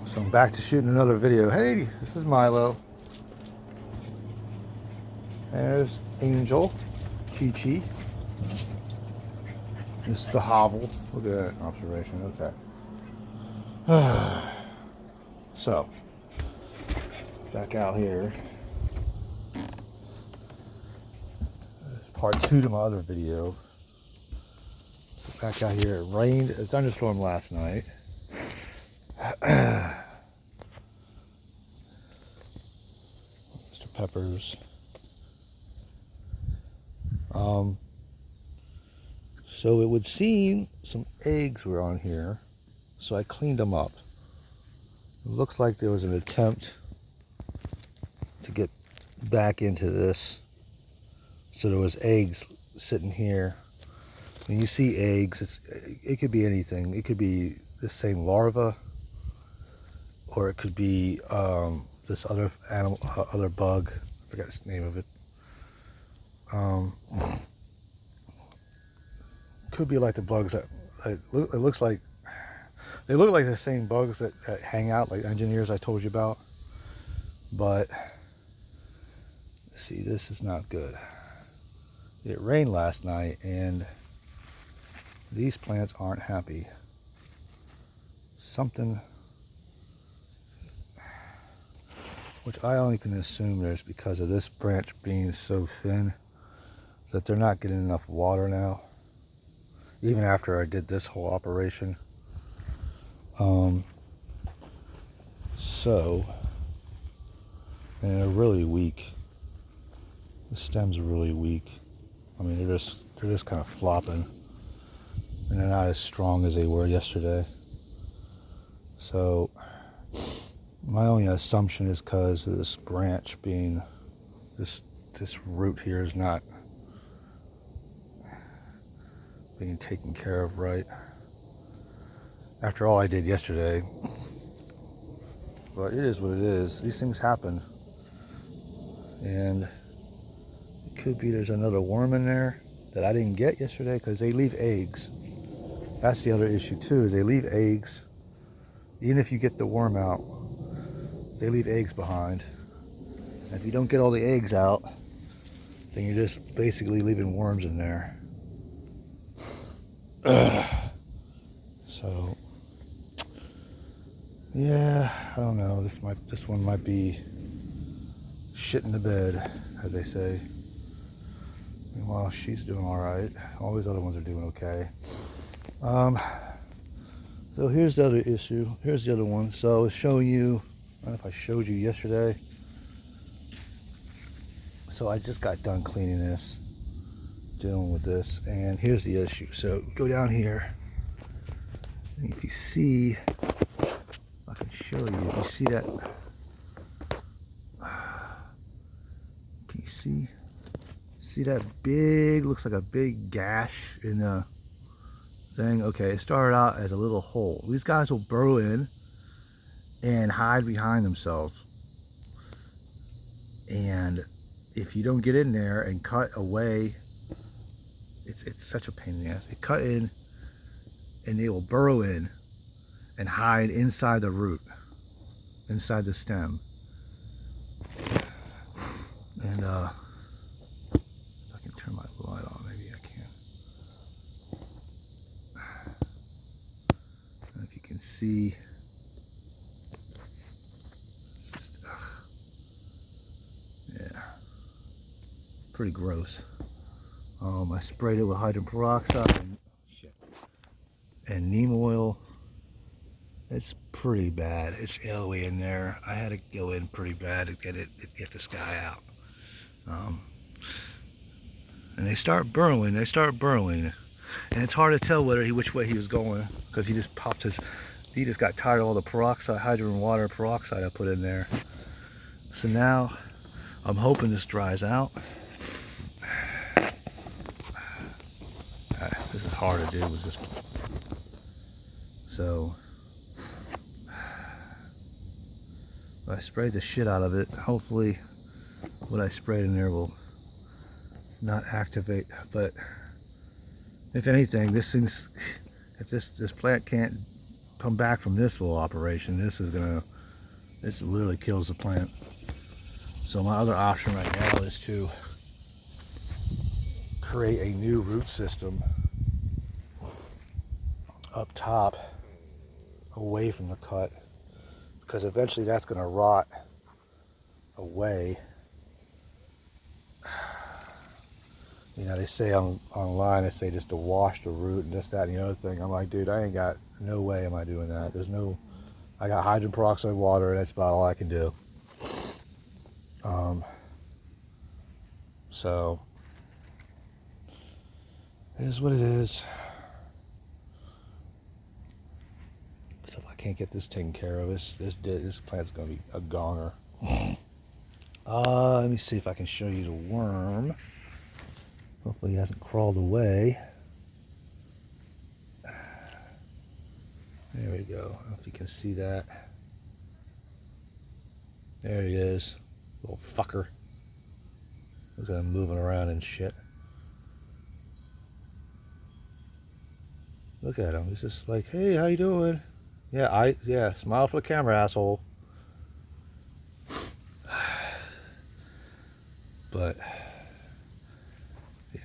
So I'm back to shooting another video. Hey, this is Milo. There's Angel, Chi-Chi. This is the hovel. Look at that observation. Okay. So, back out here. Part 2 to my other video. Back out here. It rained. A thunderstorm last night. Mr. Peppers. So it would seem some eggs were on here, so I cleaned them up. It looks like there was an attempt to get back into this. So there was eggs sitting here. When you see eggs, it could be anything. It could be the same larva, or it could be this other animal, other bug. I forgot the name of it. Could be like the bugs that it looks like. They look like the same bugs that hang out, like engineers I told you about. But see, this is not good. It rained last night, and these plants aren't happy. Something, which I only can assume there's because of this branch being so thin that they're not getting enough water now. Even after I did this whole operation. And they're really weak. The stems are really weak. I mean, they're just kind of flopping, and they're not as strong as they were yesterday. So my only assumption is because of this branch being, this root here is not being taken care of right. After all I did yesterday. But it is what it is. These things happen. And it could be there's another worm in there that I didn't get yesterday because they leave eggs. That's the other issue too, is they leave eggs. Even if you get the worm out, they leave eggs behind. And if you don't get all the eggs out, then you're just basically leaving worms in there. So yeah, I don't know. This one might be shit in the bed, as they say. Meanwhile, she's doing all right. All these other ones are doing okay. So here's the other issue. Here's the other one. So I was showing you, I don't know if I showed you yesterday. So I just got done cleaning this, dealing with this, and here's the issue. So go down here, and if you see, I can show you. If you see that, can you see? See that big, looks like a big gash in the thing? Okay, it started out as a little hole. These guys will burrow in and hide behind themselves. And if you don't get in there and cut away, it's such a pain in the ass. They cut in and they will burrow in and hide inside the root, inside the stem. And if I can turn my light on, maybe I can. And if you can see, it's just, yeah, pretty gross. I sprayed it with hydrogen peroxide and neem oil. It's pretty bad. It's illy in there. I had to go in pretty bad to get this guy out. And they start burrowing. And it's hard to tell which way he was going, because he just got tired of all the peroxide, hydrogen water peroxide I put in there. So now I'm hoping this dries out. This is hard to do with this. So I sprayed the shit out of it. Hopefully what I sprayed in there will not activate. But if anything, if this plant can't come back from this little operation, this literally kills the plant. So my other option right now is to create a new root system up top away from the cut, because eventually that's going to rot away. You know, they say online, they say just to wash the root and this, that, and the other thing. I'm like, dude, I ain't got no way am I doing that. I got hydrogen peroxide water, and that's about all I can do. So it is what it is. So if I can't get this taken care of, this plant's gonna be a goner. Let me see if I can show you the worm. Hopefully he hasn't crawled away. There we go. I don't know if you can see that. There he is. Little fucker. Look at him moving around and shit. Look at him. He's just like, hey, how you doing? Yeah, smile for the camera, asshole. But yeah,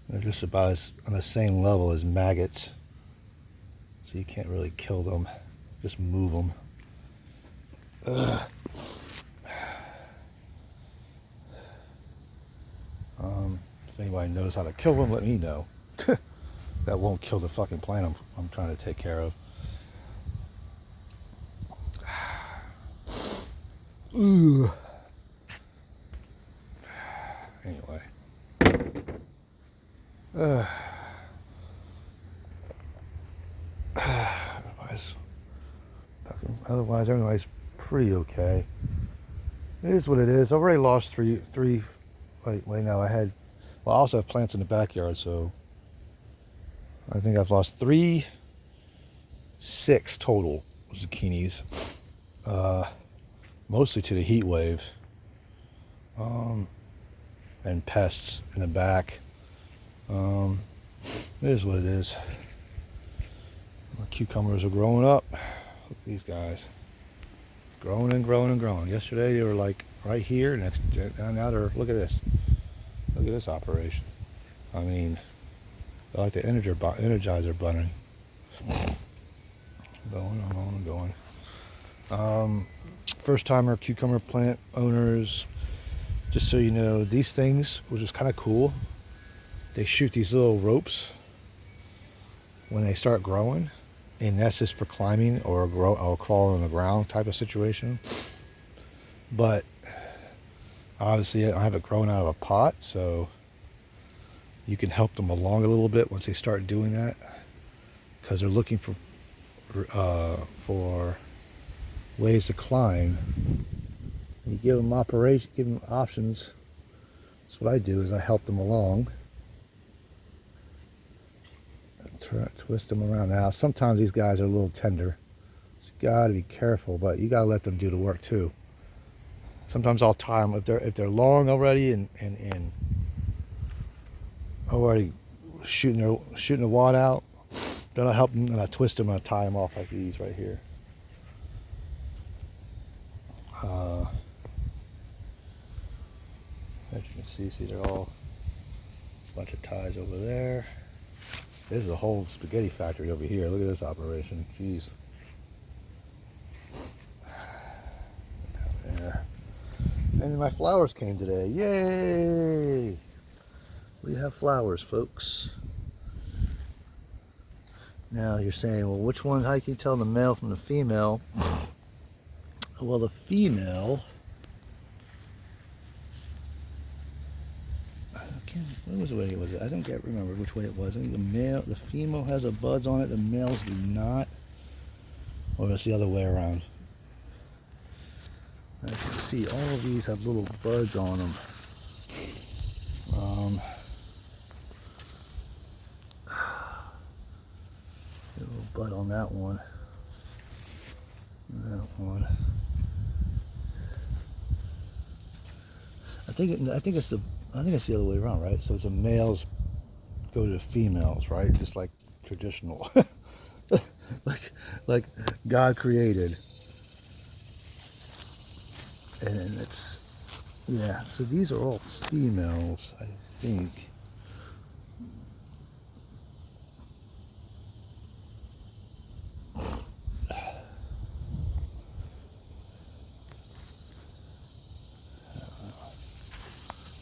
they're just about on the same level as maggots, so you can't really kill them, just move them. If anybody knows how to kill them, let me know. That won't kill the fucking plant I'm trying to take care of. Ooh. Anyway. Otherwise, everybody's pretty okay. It is what it is. I've already lost three. Wait, no, I also have plants in the backyard, so I think I've lost 6 total zucchinis. Mostly to the heat wave. And pests in the back. It is what it is. My cucumbers are growing up. Look at these guys. Growing and growing and growing. Yesterday they were like right here. Now they're, look at this. Look at this operation. I mean, they're like the Energizer bunny. Going. First timer cucumber plant owners, just so you know, these things, which is kind of cool, they shoot these little ropes when they start growing, and that's just for climbing or crawling on the ground type of situation. But obviously I don't have it growing out of a pot, so you can help them along a little bit once they start doing that, because they're looking for ways to climb. You give them options. That's what I do, is I help them along. Twist them around. Now, sometimes these guys are a little tender, so you gotta be careful, but you gotta let them do the work too. Sometimes I'll tie them if they're long already and already shooting the wad out. Then I'll help them and I twist them and I tie them off like these right here. As you can see, they're all a bunch of ties over there. This is a whole spaghetti factory over here. Look at this operation. Jeez. Down there. And then my flowers came today. Yay! We have flowers, folks. Now you're saying, well, which ones, how can you tell the male from the female? Well, the female, what was the way it was? I don't remember which way it was. I think the female has a buds on it, the males do not. Or it's the other way around. As you can see, all of these have little buds on them. A little bud on that one. That one. I think it's the other way around, right? So it's the males go to the females, right? Just like traditional. like God created. And it's, yeah, so these are all females, I think.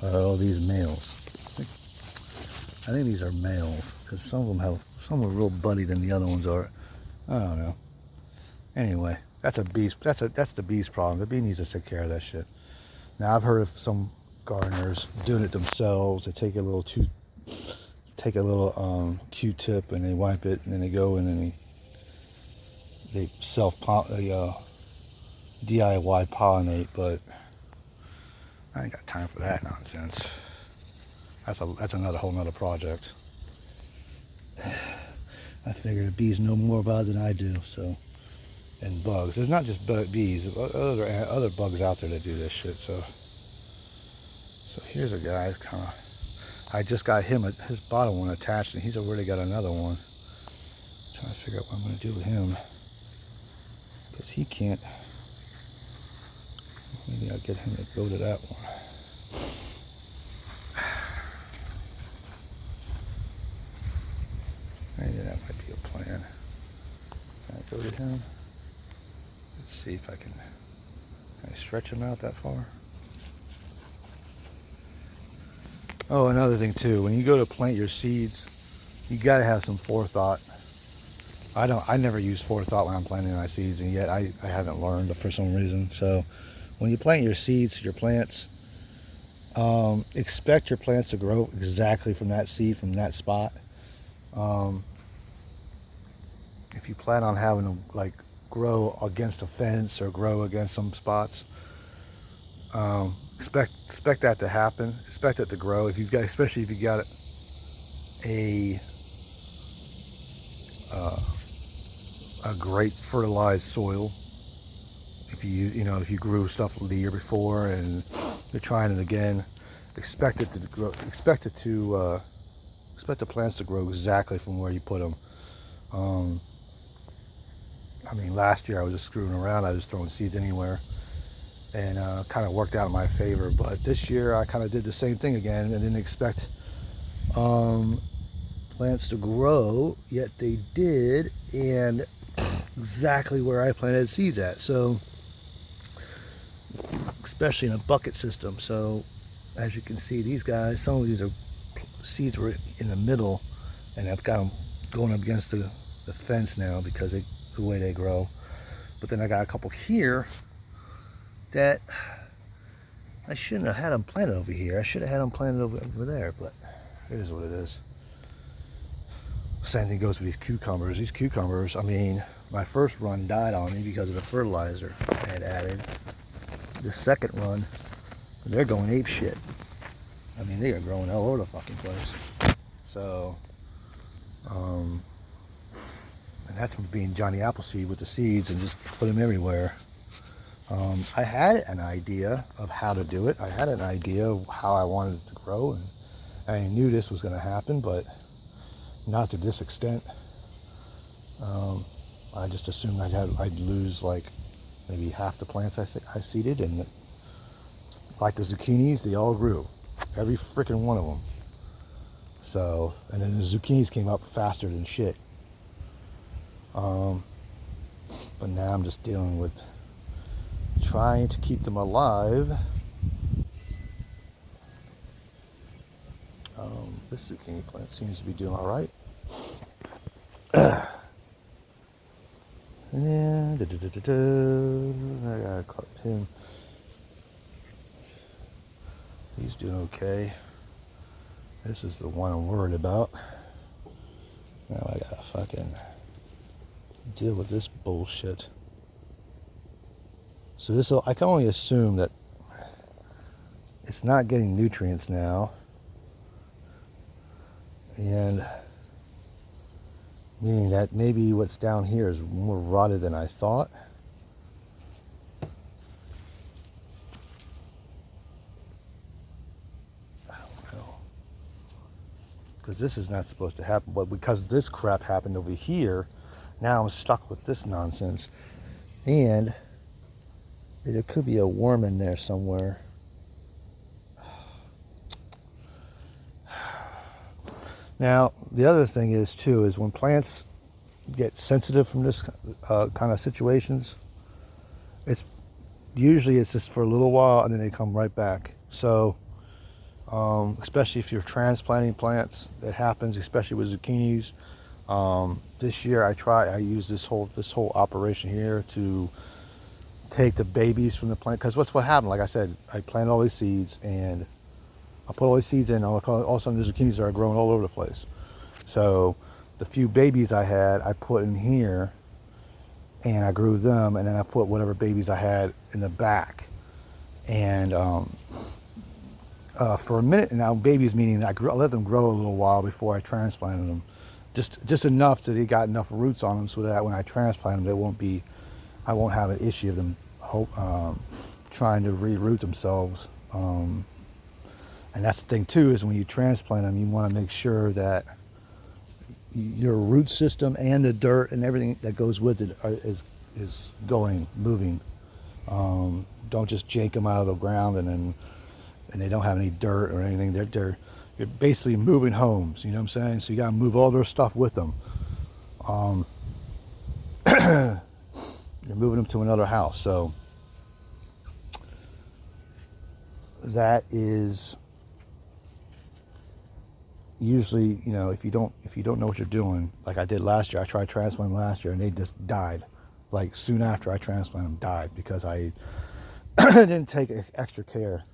Oh, these males. I think these are males, because some are real buddy than the other ones are. I don't know. Anyway, that's the bee's problem. The bee needs to take care of that shit. Now I've heard of some gardeners doing it themselves. They take a little Q-tip and they wipe it, and then they go in and they DIY pollinate. But I ain't got time for that nonsense. That's another whole nother project. I figure the bees know more about it than I do. So, and bugs. There's not just bees. Other bugs out there that do this shit. So here's a guy. I just got his bottom one attached, and he's already got another one. I'm trying to figure out what I'm going to do with him, because he can't. Maybe I'll get him to go to that one. Maybe that might be a plan. Can I go to him? Let's see if I can I stretch him out that far? Oh, another thing too, when you go to plant your seeds, you gotta have some forethought. I never use forethought when I'm planting my seeds, and yet I haven't learned for some reason. So when you plant your seeds, your plants, expect your plants to grow exactly from that seed, from that spot. If you plan on having them like grow against a fence or grow against some spots, expect that to happen. Expect it to grow. If you've got, especially if you got a great fertilized soil. If if you grew stuff the year before and you're trying it again, expect it to grow. Expect the plants to grow exactly from where you put them. I mean, last year I was just screwing around. I was throwing seeds anywhere, and kind of worked out in my favor. But this year I kind of did the same thing again and didn't expect plants to grow, yet they did, and exactly where I planted seeds at. So, especially in a bucket system. So, as you can see, these guys, some of these seeds were in the middle, and I've got them going up against the fence now because the way they grow. But then I got a couple here that I shouldn't have had them planted over here. I should have had them planted over there, but it is what it is. Same thing goes with these cucumbers. These cucumbers, I mean, my first run died on me because of the fertilizer I had added. The second run, they're going ape shit. I mean, they are growing all over the fucking place. So, and that's from being Johnny Appleseed with the seeds and just put them everywhere. I had an idea of how to do it. I had an idea of how I wanted it to grow, and I knew this was going to happen, but not to this extent. I just assumed I'd lose like maybe half the plants I seeded, and like the zucchinis, they all grew, every freaking one of them. So, and then the zucchinis came up faster than shit. But now I'm just dealing with trying to keep them alive. This zucchini plant seems to be doing all right. Yeah, I gotta clip him. He's doing okay. This is the one I'm worried about. Now I gotta fucking deal with this bullshit. So I can only assume that it's not getting nutrients now, and meaning that maybe what's down here is more rotted than I thought. I don't know, because this is not supposed to happen, but because this crap happened over here, Now I'm stuck with this nonsense. And there could be a worm in there somewhere. Now, the other thing is, too, is when plants get sensitive from this kind of situations, it's just for a little while and then they come right back. So, especially if you're transplanting plants, that happens, especially with zucchinis. This year I used this whole operation here to take the babies from the plant, because what happened, like I said, I planted all these seeds and I put all these seeds in, all of a sudden the zucchinis are growing all over the place. So the few babies I had, I put in here and I grew them, and then I put whatever babies I had in the back. And for a minute now, babies meaning I let them grow a little while before I transplanted them. Just enough that they got enough roots on them so that when I transplant them, I won't have an issue of them trying to reroot themselves. And that's the thing too, is when you transplant them, you want to make sure that your root system and the dirt and everything that goes with it is moving. Don't just yank them out of the ground and they don't have any dirt or anything. You're basically moving homes. You know what I'm saying? So you got to move all their stuff with them. You're moving them to another house. So that is usually, if you don't know what you're doing, like I did last year. I tried transplanting last year and they just died. Like soon after I transplanted them, died because I didn't take extra care.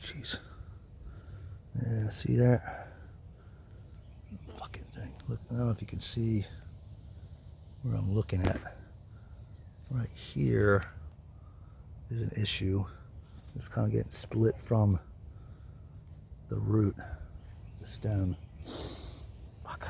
Jeez. Yeah, see that? Fucking thing. Look, I don't know if you can see where I'm looking at. Right here is an issue. It's kind of getting split from the root, the stem. Fuck.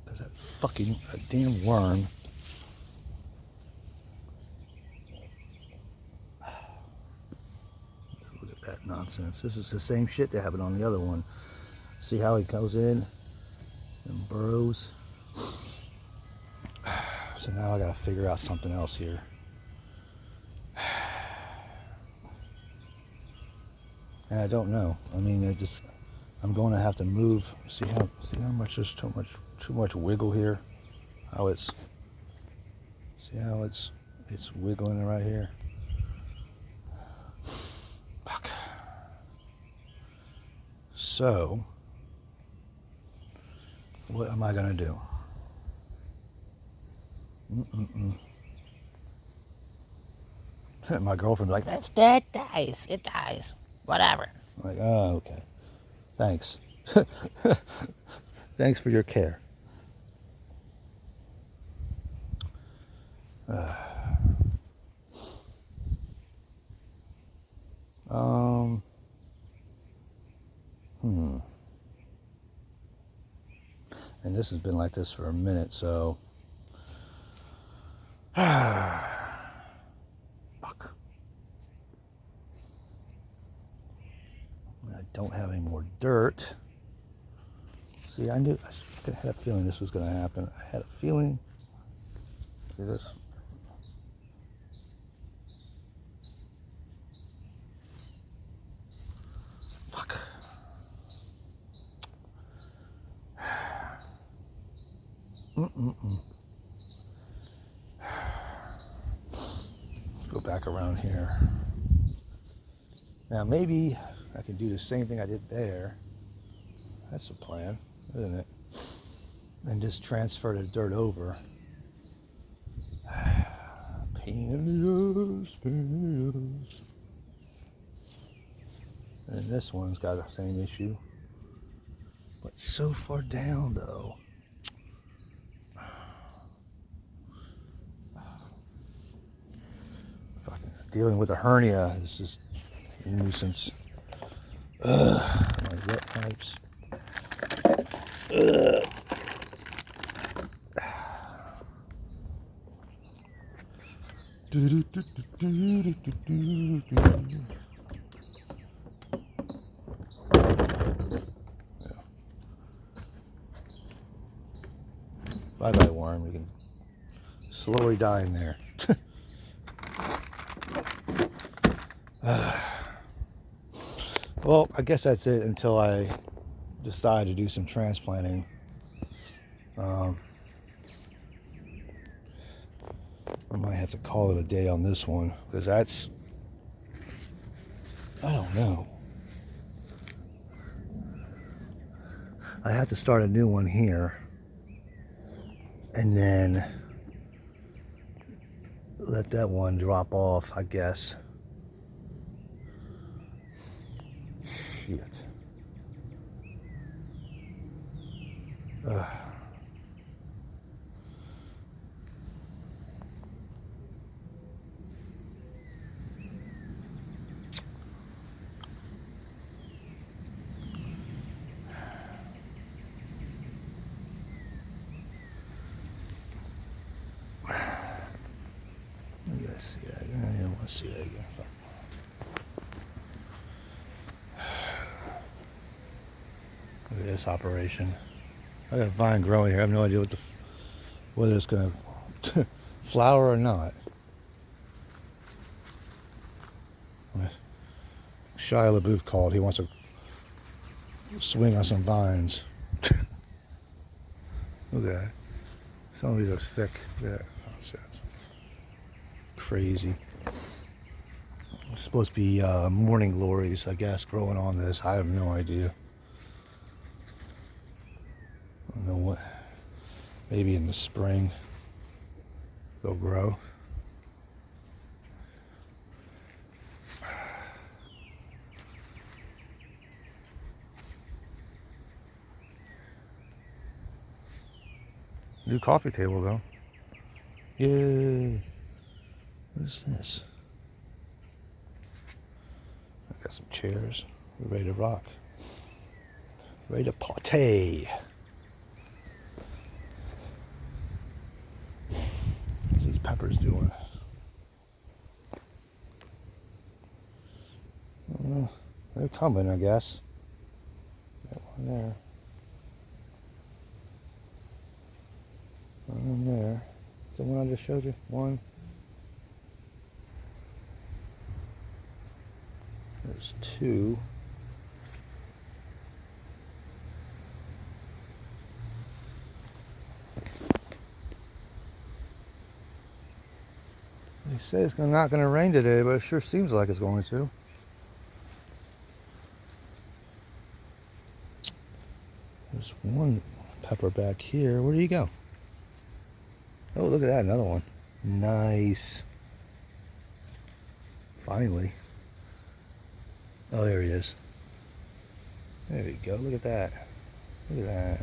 Because that fucking damn worm. Look at that nonsense. This is the same shit that happened on the other one. See how he goes in and burrows? So now I gotta figure out something else here. And I don't know. I mean, I'm going to have to move. See how much there's too much wiggle here. See how it's wiggling right here. Fuck. So, what am I gonna do? My girlfriend's like, that dies. It dies. Whatever. I'm like, oh, okay. Thanks. Thanks for your care. And this has been like this for a minute, so. Fuck. I don't have any more dirt. See, I had a feeling this was going to happen. I had a feeling. See this? Fuck. Let's go back around here. Now maybe I can do the same thing I did there. That's a plan, isn't it? And just transfer the dirt over. Pain in the ass, pain in the ass. And this one's got the same issue. But so far down though. Fucking dealing with a hernia is just a nuisance. My wet pipes. Bye-bye, worm. You can slowly die in there. Well, I guess that's it until I decide to do some transplanting. I might have to call it a day on this one, because that's, I don't know. I have to start a new one here, and then let that one drop off, I guess. Shit. You guys see that? I don't want to see that again. Fuck. Look at this operation. I got a vine growing here. I have no idea whether it's going to flower or not. Shia LaBeouf called. He wants to swing on some vines. Look at that. Some of these are thick. Look at that. Oh, shit. Crazy. It's supposed to be morning glories, I guess, growing on this. I have no idea. I don't know what. Maybe in the spring they'll grow. New coffee table though. Yay! What is this? I got some chairs. We're ready to rock. Ready to party. What's these peppers doing? They're coming, I guess. Got one there. One in there. Is the one I just showed you? One. There's two. They say it's not going to rain today, but it sure seems like it's going to. There's one pepper back here. Where do you go? Oh, look at that, another one. Nice. Finally. Oh, there he is. There you go. Look at that. Look at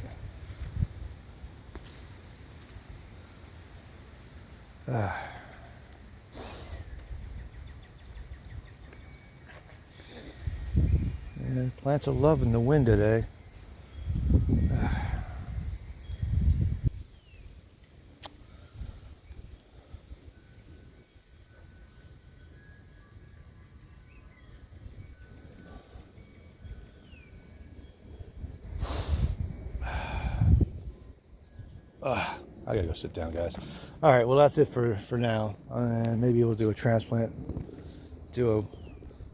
that. Yeah, plants are loving the wind today. I gotta go sit down, guys. All right, well, that's it for now. And maybe we'll do a transplant, do a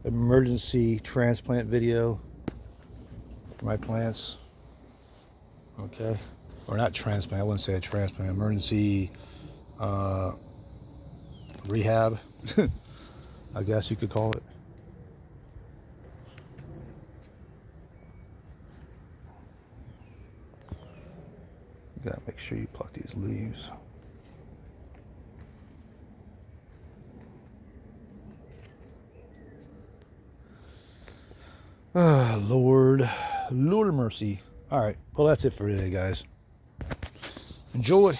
emergency transplant video for my plants. Okay, or not transplant. I wouldn't say a transplant. Emergency rehab, I guess you could call it. You gotta make sure you pluck these leaves. Lord of mercy. All right, well, that's it for today, guys. Enjoy.